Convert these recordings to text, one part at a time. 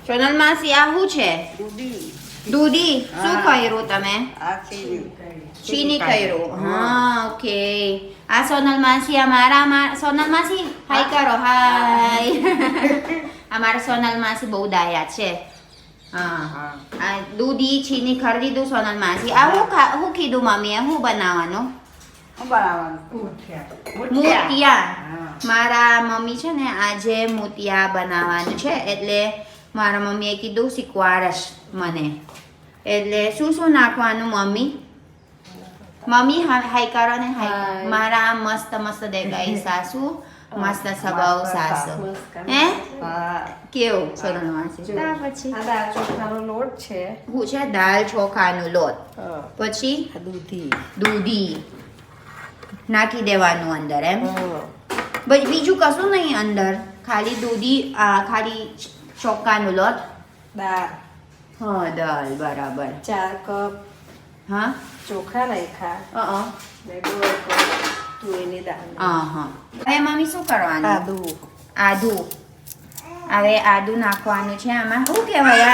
સોનલ માસી આ શું છે? દૂધી. શું કર્યું તમે? ચીની કર્યું. હા ઓકે. આ સોનલ માસી અમારા સોનલ માસી હાય કરો. હાય. અમારા સોનલ માસી બહુ ડાયા છે. હા આ દૂધી ચીની ખરીદું સોનલ માસી. આ હું કીધું મમ્મીએ શું બનાવવાનું? મોતિયા. મારા મમ્મી છે ને આજે મોતિયા બનાવવાનું છે એટલે મારા મમ્મીએ કીધું શીખવાડશ મને. એટલે શું શું નાખવાનું મમ્મી? મમ્મી હાય કરો ને. હાય. મારા મસ્ત મસ્ત દેખાય સાસુ. મસ્ત સ્વભાવ સાસુ. હે કેવું સોનલ માસી? પછી દાળ ચોખાનો લોટ છે. શું છે? દાળ ચોખાનો લોટ. પછી દૂધી નાખી દેવાનું અંદર એમ. બીજું કશું નહીં અંદર, ખાલી દૂધી, ખાલી ચોખાનો લોટ, દાળ. હા દાળ બરાબર. 4 કપ હા ચોખા નાખ્યા. ને 2 કપ તુવેરની દાળ. હા. હવે મમ્મી શું કરવાનું? આદુ. હવે આદુ નાખવાનું છે આમાં. શું કહેવાય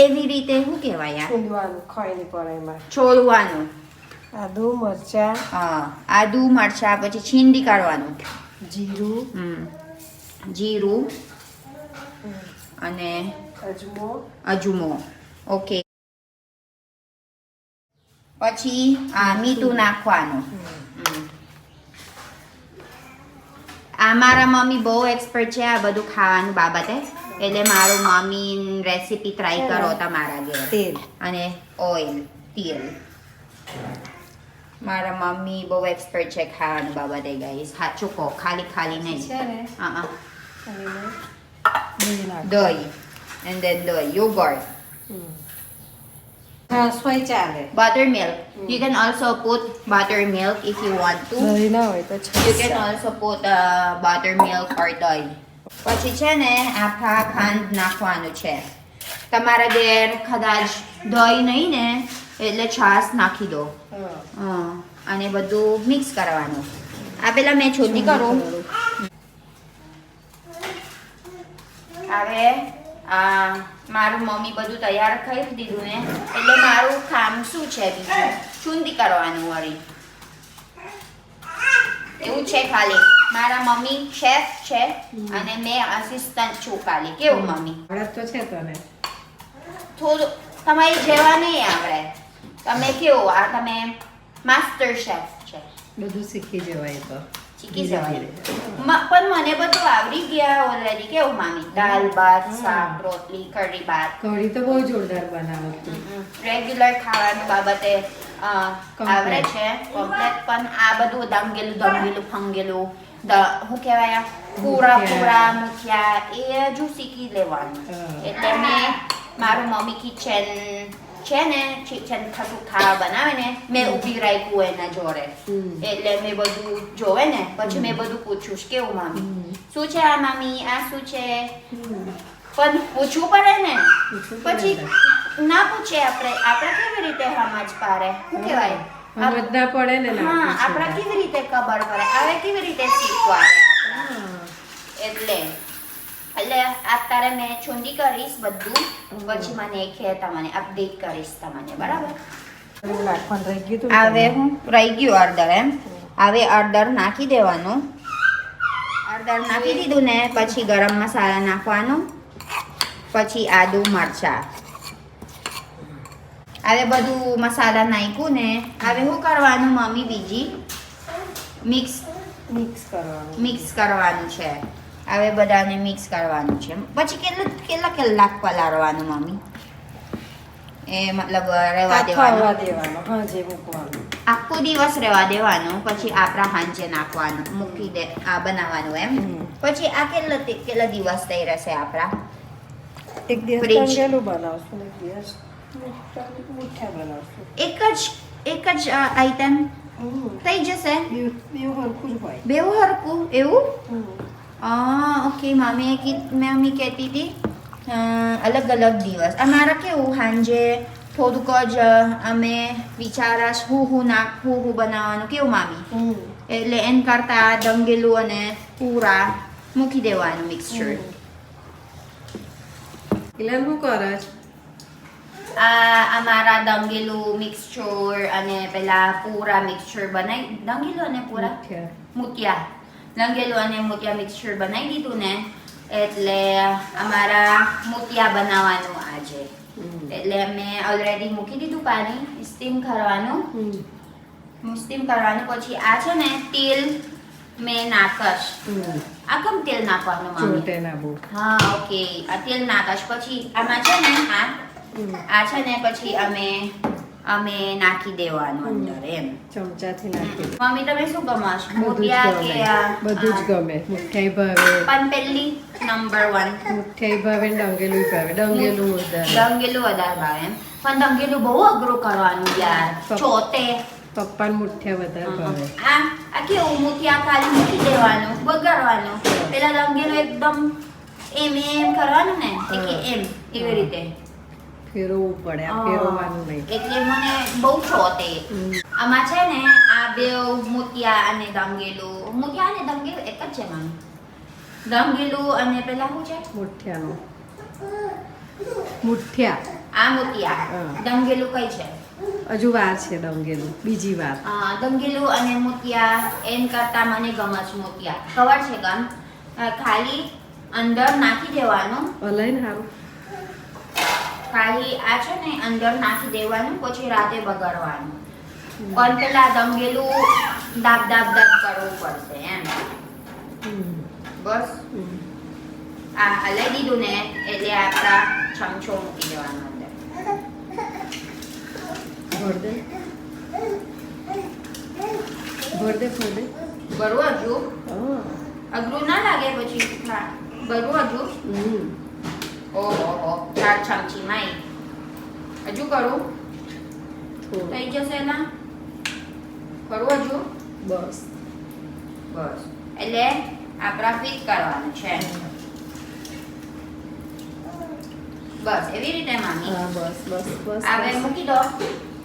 એવી રીતે? શું કહેવાય? છોડવાનું, ખાઈ નહીં પડે એમાં. છોડવાનું. આદુ, મરચાં. હા આદુ મરચાં, પછી છીંડી કાઢવાનું. જીરું. જીરું અને અજમો. ઓકે. પછી મીઠું નાખવાનું. આ મારા મમ્મી બહુ એક્સપર્ટ છે આ બધું ખાવાનું બાબતે, એટલે મારું મમ્મી રેસીપી ટ્રાય કરો તમારા ઘેર. તેલ અને ઓઇલ, તેલ. મારા મમ્મી બહુ એક્સપર્ટ છે ખાવાનું બાબતે ગાઈસ. સાચું કહો, ખાલી નહીં. છે ને હા દહીં. દહીં. And then the yogurt. સોય ચાલે. Buttermilk. You can also put buttermilk if you want to. દહીં ના હોય તો You can also put buttermilk or દહીં. પછી છે ને આખા ખાંડ નાખવાનું છે. તમારા ઘેર કદાચ દહીં નહીં ને એટલે છાશ નાખી દો. અને બધું મિક્સ કરવાનું. આ પેલા મેં છોડી કરું. હવે મારું મમ્મી બધું તૈયાર કરી દીધું ને એટલે મારું કામ શું છે બીજું? ચૂંદી કરવાનું વળી. એવું છે ખાલી. મારા મમ્મી શેફ છે અને મેં અસિસ્ટન્ટ છું ખાલી. કેવું મમ્મી? આવડત તો છે તને. થોડું તમારી જેવા નહીં આવડે. તમે કેવું? તમે માસ્ટર શેફ છે. બધું શીખી જવાય તો. શીખી જવાય. પણ મને બધું આવડી ગયા ઓલરેડી. કેવું મામી? દાલ ભાત, શાક, રોટલી, કઢી ભાત. કઢી તો બહુ જોરદાર બનાવો તું. રેગ્યુલર ખાવાનું બાબતે આવડે છે કમ્પ્લેટ. પણ આ બધું દંગેલું ફંગેલું શું કહેવાય પૂરા મુઠિયા એ હજુ શીખી લેવાનું. એટલે મેં મારું મમ્મી કિચન છે ને કિચન ખાતું ખાવા બનાવે ને મેં ઊભી રાખ્યું એના જોડે. એટલે મેં બધું જોવે ને પછી મેં બધું પૂછ્યું કેવું મામી શું છે આ મામી આ શું છે? પણ પૂછવું પડે ને. પછી ના પૂછે આપણે કેવી રીતે સમજ પાડે? શું કહેવાય? સમજ ના પડે ને. હા આપણે કેવી રીતે ખબર પડે? હવે કેવી રીતે શીખવાડે? એટલે અત્યારે મેં છૂંદી કરીશ બધું. પછી મને તમને અપડેટ કરીશ તમને. બરાબર? હવે હું રહી ગયું અડદર એમ. હવે અડદર નાખી દેવાનું. અડદર નાખી દીધું ને પછી ગરમ મસાલા નાખવાનું. પછી આદુ મરચાં. હવે બધું મસાલા નાખ્યું ને હવે શું કરવાનું મમ્મી? બીજી મિક્સ કરવાનું છે. હવે બધાને મિક્સ કરવાનું છે. પછી કેટલા કલાક પલાળવાનું મમ્મી? એ મતલબ રહેવા દેવાનું. આખો દિવસ રહેવા દેવાનું. પછી આપણા હાંજે નાખવાનું મૂકી બનાવવાનું એમ. પછી આ કેટલા દિવસ થઈ રહેશે આપણા? એક દિવસ તંગેલું બનાવશું, એક દિવસ મુઠ્ઠા બનાવશું. એક જ આઈટમ થઈ જશે? બેવ હરખું જ હોય. બેવ હરખું એવું? ઓકે. મમ્મી કહેતી હતી અલગ અલગ દિવસ. અમારા કેવું સાંજે થોડુંક જ અમે વિચારાશ હું બનાવવાનું. કેવું મામી? એટલે એન કરતા દંગેલું અને પૂરા મૂકી દેવાનું મિક્સચર. કિલાન શું કરે છે? આ અમારા દંગેલું મિક્સચર અને પેલા પૂરા મિક્સચર બનાવી દંગેલું અને પૂરા મૂતિયા દંગેલું અને મૂતિયા મિક્સચર બનાવી દીધું ને એટલે અમારા મૂતિયા બનાવવાનું આજે એટલે મેં ઓલરેડી મૂકી દીધું પાણી સ્ટીમ કરવાનું પછી આ છે ને તેલ મેં નાખશ આ કેમ તેલ નાખવાનું મમ્મી? હા ઓકે આ તેલ નાખશ પછી આમાં છે ને આ છે ને પછી અમે નાખી દેવાનું અંદર એમ ચમચાથી નાખી મમ્મી તમે શું ગમાશ મૂતિયા કે બધું જ ગમે. મુઠ્ઠાઈ ભાવે, પણ પહેલી નંબર 1 મુઠ્ઠાઈ ભાવે ને ડંગેલું ભાવે. ડંગેલું વધારે ભાવે એમ પણ દંગેલું બહુ અઘરું કરવાનું યાર ચોતે પપ્પાને મુઠ્ઠિયા વધારે ભાવે. આ કેવું મૂતિયા ખાલી મૂકી દેવાનું બગાડવાનું પેલા દંગેલું એકદમ એમ કરવાનું ને કે એમ એવી રીતે ફેરવવું પડે. આ ફેરવવાનું નહીં એટલે મને બહુ ચોતે આમાં છે ને આ બે મૂતિયા અને દંગેલું એક જ છે મને દંગેલું અને પેલા શું છે મુઠ્ઠિયા આ મૂતિયા દંગેલું કઈ છે હજુ વાર છે. ડંગેલું બીજી વાર. દંગેલું અને મૂતિયા એમ કરતા મને ગમે છે મૂતિયા ખબર છે ગમ ખાલી અંદર નાખી દેવાનું અલાઈને સારું ખાલી આ છે ને અંદર નાખી દેવાનું પછી રાતે બગાડવાનું પણ પેલા દંગેલું દાબ કરવું પડશે એમ બસ આ લઈ દીધું ને એટલે આપણા ચમચો મૂકી દેવાનો અંદર ભર દે બરોબર હજુ અઘરું ના લાગે પછી બરોબર હજુ ઓહો 4 ચમચી માઈ હજુ કરું થઈ જશે ના કરું હજુ બસ એટલે આપણા ફિટ કરવાનું છે બસ એવી રીતે મામી બસ હવે મૂકી દો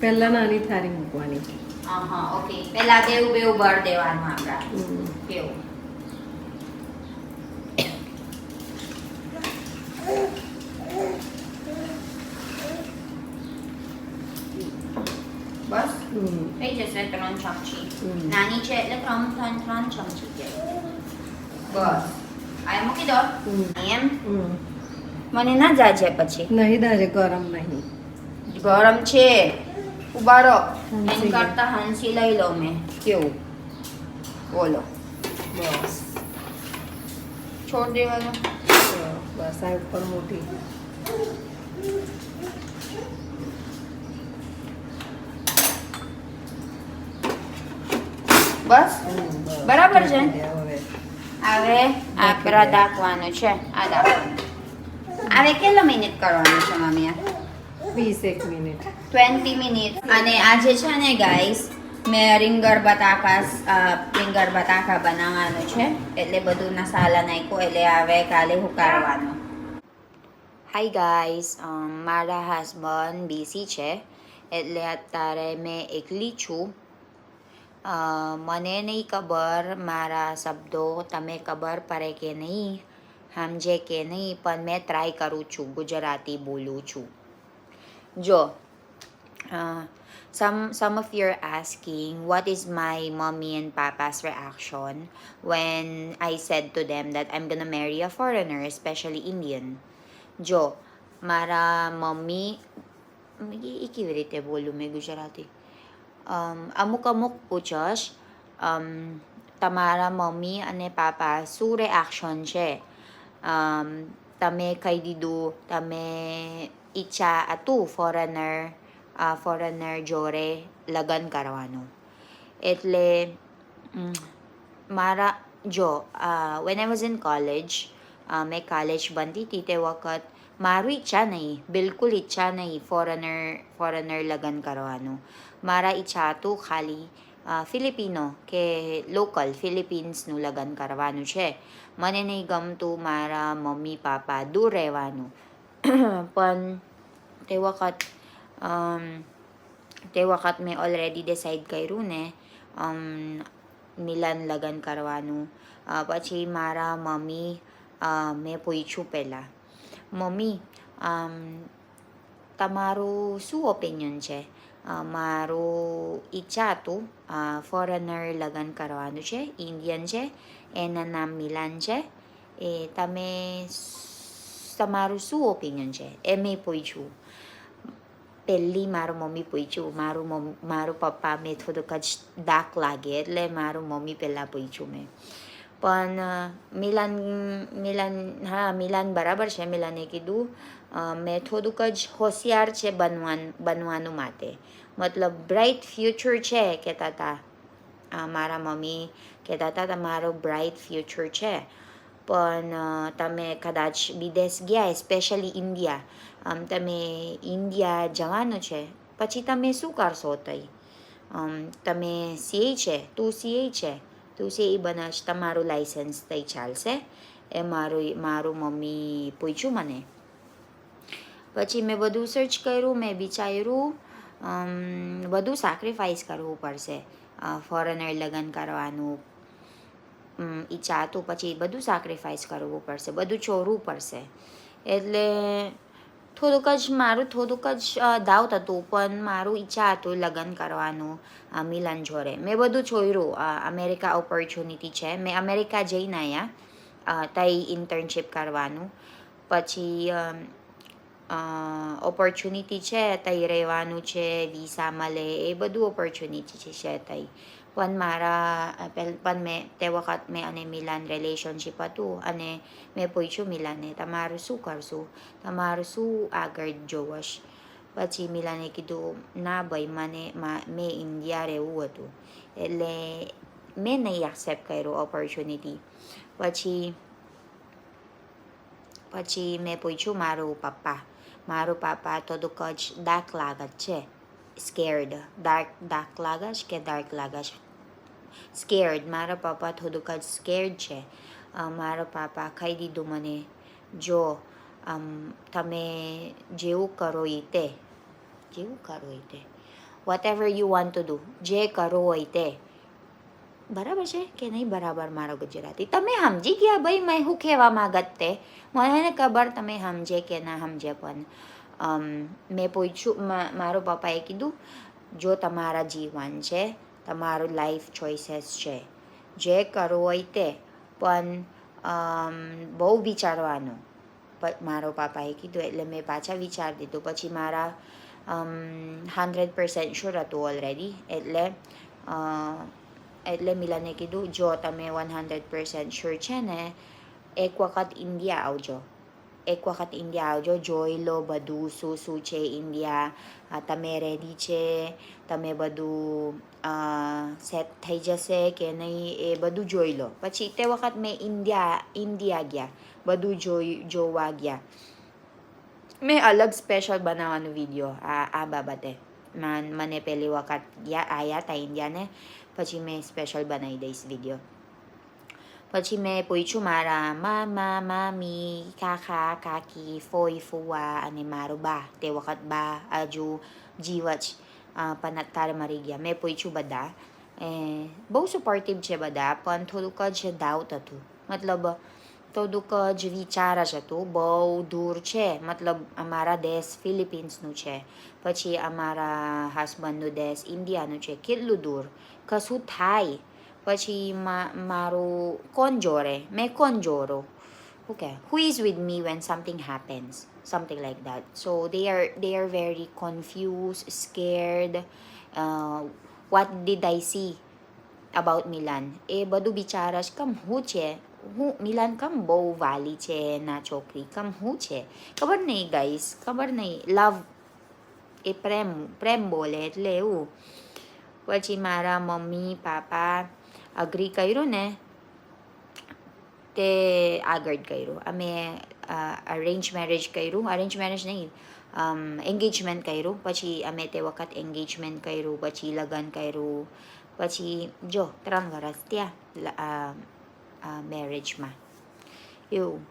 પહેલા નાની થાળી મૂકવાની. ઓકે પહેલા બેવું ભર દેવાનું આપણા કેવું બસ થઈ જશે 3 ચમચી નાની છે એટલે 3 ચમચી છે બસ આ મૂકી દો એમ મને ના જાજે પછી નહીં દાજે ગરમ નહીં ગરમ છે ઉબારો એમ કરતા હંસી લઈ લો મેં કેવું બોલો બસ છોડ દેવાનું બસ આ ઉપર મોટી બસ બરાબર છે હવે આપણે દાખવાનું છે આ દાખવાનું હવે કેટલા મિનિટ કરવાનું છે મમ્મી 20 મિનિટ 20 મિનિટ અને આજે છે ને ગાઈસ મેં રીંગણ બટાકા બનાવવાનું છે એટલે બધું મસાલા નાખ્યો એટલે હવે કાલે ઉકાળવાનું હાય ગાઈસ મારા હસબન્ડ બીસી છે એટલે અત્યારે મેં એકલી છું મને નહીં ખબર મારા શબ્દો તમે ખબર પડે કે નહીં સમજે કે નહીં પણ મેં ટ્રાય કરું છું ગુજરાતી બોલું છું જો some of you are asking what is my mommy and papa's reaction when I said to them that I'm gonna marry a foreigner, especially Indian. જો મારા મમ્મી કેવી રીતે બોલું મેં ગુજરાતી અમુક પૂછશ તમારા મમ્મી અને પાપા શું રિએક્શન છે તમે કહી દીધું તમે ઈચ્છા હતું ફોરેનર જોડે લગ્ન કરવાનું એટલે મારા જો when I was in college મેં કોલેજ બનતી હતી તે વખત મારું ઈચ્છા નહીં બિલકુલ ઈચ્છા નહીં ફોરેનર લગ્ન કરવાનું મારા ઈચ્છા હતું ખાલી ફિલિપિનો કે લોકલ ફિલિપિન્સનું લગ્ન કરવાનું છે મને નહીં ગમતું મારા મમ્મી પાપા દૂર રહેવાનું પણ તે વખત મેં ઓલરેડી ડિસાઈડ કર્યું ને મિલન લગ્ન કરવાનું પછી મારા મમ્મી મેં પૂછ્યું પહેલાં મમ્મી તમારું શું ઓપિનિયન છે? મારું ઈચ્છા હતું ફોરેનર લગ્ન કરવાનું છે, ઇન્ડિયન છે, એના નામ મિલાન છે. એ તમારું શું ઓપિનિયન છે એ મેં પૂછ્યું. પહેલી મારું મમ્મી પૂછ્યું, મારું પપ્પા મેં થોડુંક જ દાગ લાગે એટલે મારું મમ્મી પહેલાં પૂછ્યું મેં. પણ મિલાન બરાબર છે. મિલાને કીધું મેં થોડુંક જ હોશિયાર છે બનવાનું માટે, મતલબ બ્રાઇટ ફ્યુચર છે કહેતા હતા. મારા મમ્મી કહેતા હતા તમારો બ્રાઇટ ફ્યુચર છે, પણ તમે કદાચ વિદેશ ગયા, સ્પેશિયલી ઇન્ડિયા, તમે ઇન્ડિયા જવાનું છે પછી તમે શું કરશો તઈ? તમે સીએ છે, તું સીએ બનાવશ, તમારું લાઇસન્સ તઈ ચાલશે? એ મારું મમ્મી પૂછ્યું મને. પછી મેં બધું સર્ચ કર્યું, મેં વિચાર્યું બધું સેક્રિફાઈસ કરવું પડશે. ફોરેનર લગ્ન કરવાનું ઈચ્છા હતું, પછી બધું સેક્રિફાઈસ કરવું પડશે, બધું છોડવું પડશે. એટલે મારું થોડુંક જ ડાઉટ હતું, પણ મારું ઈચ્છા હતું લગ્ન કરવાનું મિલન જોડે. મેં બધું છોડ્યું. અમેરિકા ઓપોર્ચ્યુનિટી છે, મેં અમેરિકા જઈને આવ્યા તઈ ઇન્ટર્નશિપ કરવાનું. પછી ઓપોર્ચ્યુનિટી છે, તઈ રહેવાનું છે, વિઝા મળે, એ બધું ઓપોર્ચ્યુનિટી છે તઈ. પણ મેં તે વખત મેં અને મિલાન રિલેશનશિપ હતું, અને મેં પૂછ્યું મિલાને તમારું શું કરશું, તમારું શું આગળ જોવશ? પછી મિલાને કીધું ના ભાઈ મેં ઇન્ડિયા રહેવું હતું, એટલે મેં નહીં એક્સેપ્ટ કર્યું ઓપોર્ચ્યુનિટી. પછી મેં પૂછ્યું મારું પપ્પા થોડુંક જ ડાર્ક લાગે છે, સ્કેર્ડ. ડાર્ક લાગે કે ડાર્ક લાગે છે? સ્કેર્ડ. મારા પપ્પા થોડુંક જ સ્કેર્ડ છે. મારા પપ્પા કહી દીધું મને, જો તમે જેવું કરો એ તે whatever you want to do, જે કરવું હોય તે. બરાબર છે કે નહીં બરાબર મારો ગુજરાતી? તમે સમજી ગયા ભાઈ મેં શું કહેવા માંગત તે? મને ખબર તમે સમજે કે ના સમજે, પણ મેં પૂછ્યું, મારો પપ્પાએ કીધું જો તમારા જીવન છે, તમારું લાઈફ ચોઇસીસ છે, જે કરવું હોય તે, પણ બહુ વિચારવાનું. મારો પપ્પાએ કીધું એટલે મેં પાછા વિચારી દીધું. પછી મારા 100% શ્યોર હતું ઓલરેડી, એટલે મિલાને કીધું જો તમે 100% શ્યોર છે ને, એક વખત ઇન્ડિયા આવજો, જોઈ લો બધું શું છે ઇન્ડિયા. તમે રેડી છે, તમે બધું સેટ થઈ જશે કે નહીં એ બધું જોઈ લો. પછી તે વખત મેં ઇન્ડિયા ગયા, બધું જોવા ગયા. મેં અલગ સ્પેશિયલ બનાવવાનું વિડીયો આ બાબતે. મને પહેલી વખત આવ્યા હતા ઇન્ડિયાને, પછી મેં સ્પેશિયલ બનાવી દઈશ વિડીયો. પછી મેં પૂછ્યું મારા મામા મામી, કાકા કાકી, ફોઈ ફુવા અને મારો બા. તે વખત બા હજુ જીવ જ, પણ અત્યારે મરી ગયા. મેં પૂછ્યું બધા, બહુ સપોર્ટિવ છે બધા, પણ થોડુંક જ ડાઉટ હતું, મતલબ થોડુંક જ વિચાર જ હતું. બહુ દૂર છે, મતલબ અમારા દેશ ફિલિપિન્સનું છે, પછી અમારા હસબન્ડનું દેશ ઇન્ડિયાનું છે, કેટલું દૂર, કશું થાય પછી મારું કોણ જોડો? Okay, who is with me when something happens, something like that. So they are very confused, scared. What did I see about Milan? એ બધું બિચારા કમ હું છે, મિલાન કમ બહુ વાલી છે ના છોકરી, કમ હું છે ખબર નહીં ગાઈસ, ખબર નહીં. લવ એ પ્રેમ બોલે એટલે એવું. પછી મારા મમ્મી પાપા અગ્રી કર્યું ને તે આગળ કર્યું. અમે અરેન્જ મેરેજ નહીં, એન્ગેજમેન્ટ કર્યું. પછી અમે તે વખત એન્ગેજમેન્ટ કર્યું, પછી લગ્ન કર્યું, પછી જો 3 વર્ષ ત્યાં મેરેજમાં. એવું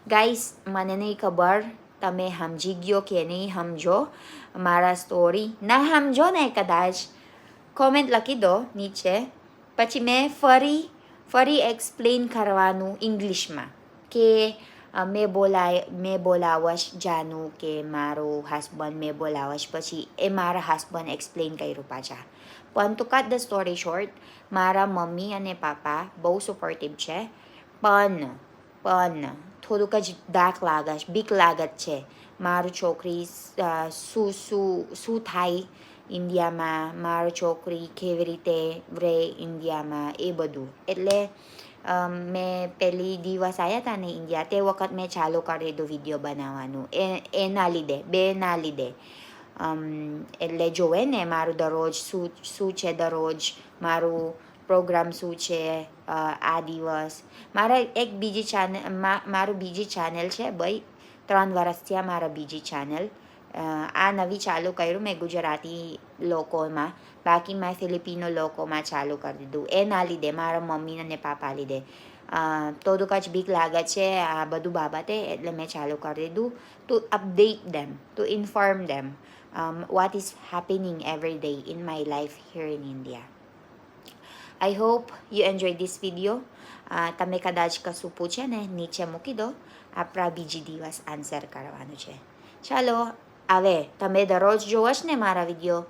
ગાઈસ, મને નહીં ખબર તમે સમજી ગયો કે નહીં સમજો મારા સ્ટોરી. ના સમજો ને કદાચ કોમેન્ટ લખી દો નીચે, પછી મેં ફરી એક્સપ્લેન કરવાનું ઇંગ્લિશમાં કે મેં બોલાવશ જાનું કે મારો હસબન્ડ મેં બોલાવશ પછી એ મારા હસબન્ડ એક્સપ્લેન કર્યું પાછા. પણ to cut the story short, મારા મમ્મી અને પાપા બહુ સપોર્ટિવ છે. પણ થોડુંક જ બીક લાગત છે મારું છોકરી શું થાય ઇન્ડિયામાં, મારું છોકરી કેવી રીતે રહે ઇન્ડિયામાં એ બધું. એટલે મેં પહેલી દિવસ આવ્યા હતા ને ઇન્ડિયા તે વખત મેં ચાલુ કરી દીધું વિડીયો બનાવવાનું એના લીધે બેના લીધે. એટલે જોવે ને મારું દરરોજ શું છે, દરરોજ મારું પ્રોગ્રામ શું છે આ દિવસ. મારું બીજી ચેનલ છે ભાઈ, 3 વર્ષ થયા મારા બીજી ચેનલ. આ નવી ચાલુ કર્યું મેં ગુજરાતી લોકોમાં, બાકી મેં ફિલિપિનો લોકોમાં ચાલુ કરી દીધું એના લીધે, મારા મમ્મી અને પાપા લીધે. થોડુંક જ બીક લાગે છે આ બધું બાબતે, એટલે મેં ચાલુ કરી દીધું to update them, to inform them what is happening every day in my life here in India. I hope you enjoyed this video. તમે કદાચ કશું પૂછે ને નીચે મૂકી દો, આપણા બીજી દિવસ આન્સર કરવાનું છે. ચાલો હવે તમે દરરોજ જોવો જ ને મારા વિડીયો,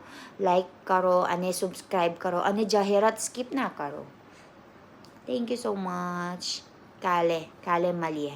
લાઈક કરો અને સબસ્ક્રાઈબ કરો અને જાહેરાત સ્કીપ ના કરો. Thank you so much. કાલે મળીએ.